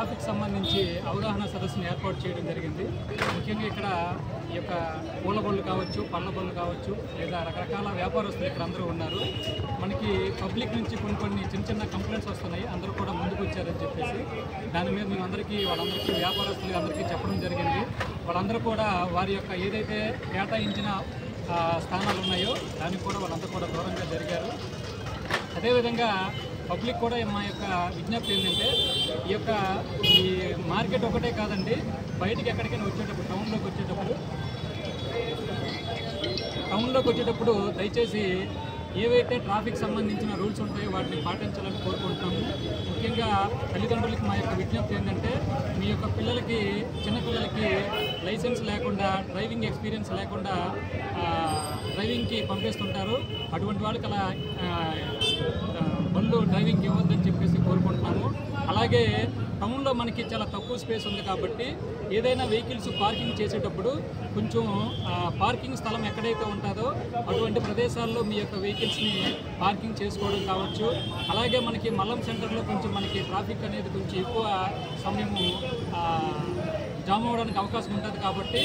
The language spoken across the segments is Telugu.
ట్రాఫిక్ సంబంధించి అవగాహన సదస్సును ఏర్పాటు చేయడం జరిగింది. ముఖ్యంగా ఇక్కడ ఈ యొక్క పూల బళ్ళు కావచ్చు, పళ్ళ బళ్ళు కావచ్చు, లేదా రకరకాల వ్యాపారస్తులు ఇక్కడ అందరూ ఉన్నారు. మనకి పబ్లిక్ నుంచి కొన్ని చిన్న కంప్లైంట్స్ వస్తున్నాయి. అందరూ కూడా ముందుకు వచ్చారని చెప్పేసి దాని మీద మేము వాళ్ళందరికీ వ్యాపారస్తులు అందరికీ చెప్పడం జరిగింది. వాళ్ళందరూ కూడా వారి యొక్క ఏదైతే కేటాయించిన స్థానాలు ఉన్నాయో దానికి కూడా వాళ్ళంతా కూడా దూరంగా జరిగారు. అదేవిధంగా పబ్లిక్ కూడా మా యొక్క విజ్ఞప్తి ఏంటంటే ఈ మార్కెట్ ఒకటే కాదండి, బయటికి ఎక్కడికైనా వచ్చేటప్పుడు టౌన్లోకి వచ్చేటప్పుడు దయచేసి ఏవైతే ట్రాఫిక్ సంబంధించిన రూల్స్ ఉంటాయో వాటిని పాటించాలని కోరుకుంటున్నాము. ముఖ్యంగా తల్లిదండ్రులకి మా యొక్క విజ్ఞప్తి ఏంటంటే మీ యొక్క చిన్నపిల్లలకి లైసెన్స్ లేకుండా, డ్రైవింగ్ ఎక్స్పీరియన్స్ లేకుండా డ్రైవింగ్కి పంపిస్తుంటారు. అటువంటి వాళ్ళకి అలా బళ్ళు డ్రైవింగ్కి ఇవ్వద్దని చెప్పేసి కోరుకుంటున్నాము. అలాగే టౌన్లో మనకి చాలా తక్కువ స్పేస్ ఉంది కాబట్టి ఏదైనా వెహికల్స్ పార్కింగ్ చేసేటప్పుడు కొంచెం పార్కింగ్ స్థలం ఎక్కడైతే ఉంటుందో అటువంటి ప్రదేశాల్లో మీ యొక్క వెహికల్స్ని పార్కింగ్ చేసుకోవడం కావచ్చు. అలాగే మనకి మల్లం సెంటర్లో కొంచెం మనకి ట్రాఫిక్ అనేది కొంచెం ఎక్కువ సమయము జామ్ అవ్వడానికి అవకాశం ఉంటుంది కాబట్టి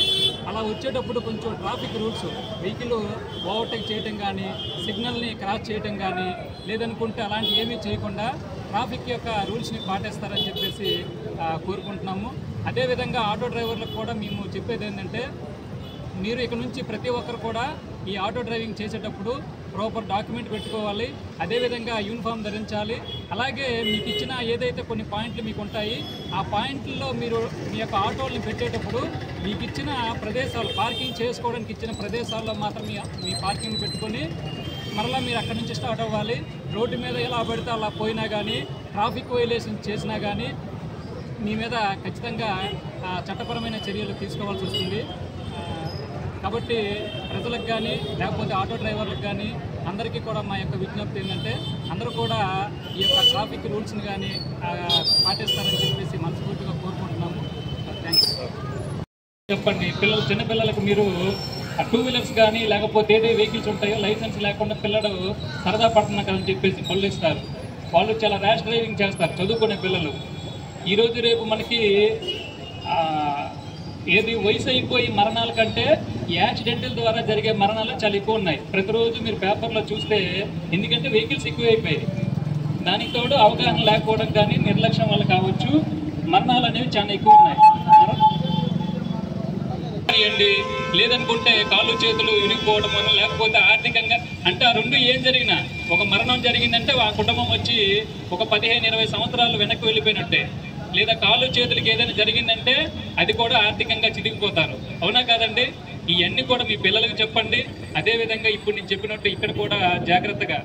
అలా వచ్చేటప్పుడు కొంచెం ట్రాఫిక్ రూల్స్, వెహికల్ ఓవర్టేక్ చేయడం కానీ, సిగ్నల్ని క్రాస్ చేయడం కానీ, లేదనుకుంటే అలాంటి ఏమీ చేయకుండా ట్రాఫిక్ యొక్క రూల్స్ని పాటిస్తారని చెప్పేసి కోరుకుంటున్నాము. అదేవిధంగా ఆటో డ్రైవర్లకు కూడా మేము చెప్పేది ఏంటంటే మీరు ఇక్కడ నుంచి ప్రతి ఒక్కరు కూడా ఈ ఆటో డ్రైవింగ్ చేసేటప్పుడు ప్రాపర్ డాక్యుమెంట్ పెట్టుకోవాలి. అదేవిధంగా యూనిఫామ్ ధరించాలి. అలాగే మీకు ఇచ్చిన ఏదైతే కొన్ని పాయింట్లు మీకు ఉంటాయి ఆ పాయింట్లలో మీరు మీ యొక్క ఆటోల్ని పెట్టేటప్పుడు మీకు ఇచ్చిన ప్రదేశాలు, పార్కింగ్ చేసుకోవడానికి ఇచ్చిన ప్రదేశాల్లో మాత్రం మీ పార్కింగ్ పెట్టుకొని మరలా మీరు అక్కడి నుంచి స్టార్ట్ అవ్వాలి. రోడ్డు మీద ఎలా పడితే అలా పోయినా కానీ, ట్రాఫిక్ వైలేషన్ చేసినా కానీ మీ మీద ఖచ్చితంగా చట్టపరమైన చర్యలు తీసుకోవాల్సి వస్తుంది. కాబట్టి ప్రజలకు కానీ లేకపోతే ఆటో డ్రైవర్లకు కానీ అందరికీ కూడా మా యొక్క విజ్ఞప్తి ఏంటంటే అందరూ కూడా ఈ యొక్క ట్రాఫిక్ రూల్స్ని కానీ పాటిస్తారని చెప్పేసి మనస్ఫూర్తిగా కోరుకుంటున్నాము. Thank you. చెప్పండి, చిన్నపిల్లలకు మీరు టూ వీలర్స్ కానీ లేకపోతే ఏదే వెహికల్స్ ఉంటాయో లైసెన్స్ లేకుండా పిల్లడు సరదా పడుతున్నా కదని చెప్పేసి పళ్ళు ఇస్తారు. వాళ్ళు చాలా ర్యాష్ డ్రైవింగ్ చేస్తారు చదువుకునే పిల్లలు. ఈరోజు రేపు మనకి వయసు అయిపోయి మరణాల కంటే యాక్సిడెంట్ల ద్వారా జరిగే మరణాలు చాలా ఎక్కువ ఉన్నాయి. ప్రతిరోజు మీరు పేపర్లో చూస్తే, ఎందుకంటే వెహికల్స్ ఎక్కువైపోయాయి. దానికి తోడు అవగాహన లేకపోవడం కానీ, నిర్లక్ష్యం వల్ల కావచ్చు, మరణాలు అనేవి చాలా ఎక్కువ ఉన్నాయి. లేదనుకుంటే కాళ్ళు చేతులు విరిగిపోవడం వల్ల, లేకపోతే ఆర్థికంగా అంటే ఆ రెండు ఏం జరిగినా, ఒక మరణం జరిగిందంటే ఆ కుటుంబం వచ్చి ఒక 15-20 సంవత్సరాలు వెనక్కి వెళ్ళిపోయినట్టే. లేదా కాళ్ళు చేతులకి ఏదైనా జరిగిందంటే అది కూడా ఆర్థికంగా చితికిపోతారు. అవునా కాదండి? ఇవన్నీ కూడా మీ పిల్లలకు చెప్పండి. అదేవిధంగా ఇప్పుడు నేను చెప్పినట్టు ఇక్కడ కూడా జాగ్రత్తగా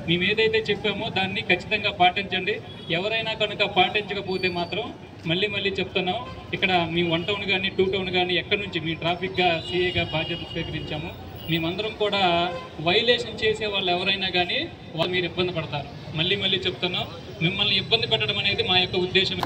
మేము ఏదైతే చెప్పామో దాన్ని ఖచ్చితంగా పాటించండి. ఎవరైనా కనుక పాటించకపోతే మాత్రం మళ్ళీ చెప్తున్నాం, ఇక్కడ మేము 1 టౌన్ కానీ 2 టౌన్ కానీ ఎక్కడి నుంచి మీ ట్రాఫిక్గా సీఏగా బాధ్యతలు స్వీకరించాము. మేమందరం కూడా వైలేషన్ చేసే వాళ్ళు ఎవరైనా కానీ మీరు ఇబ్బంది పడతారు. మళ్ళీ చెప్తున్నాం, మిమ్మల్ని ఇబ్బంది పెట్టడం అనేది మా యొక్క ఉద్దేశం.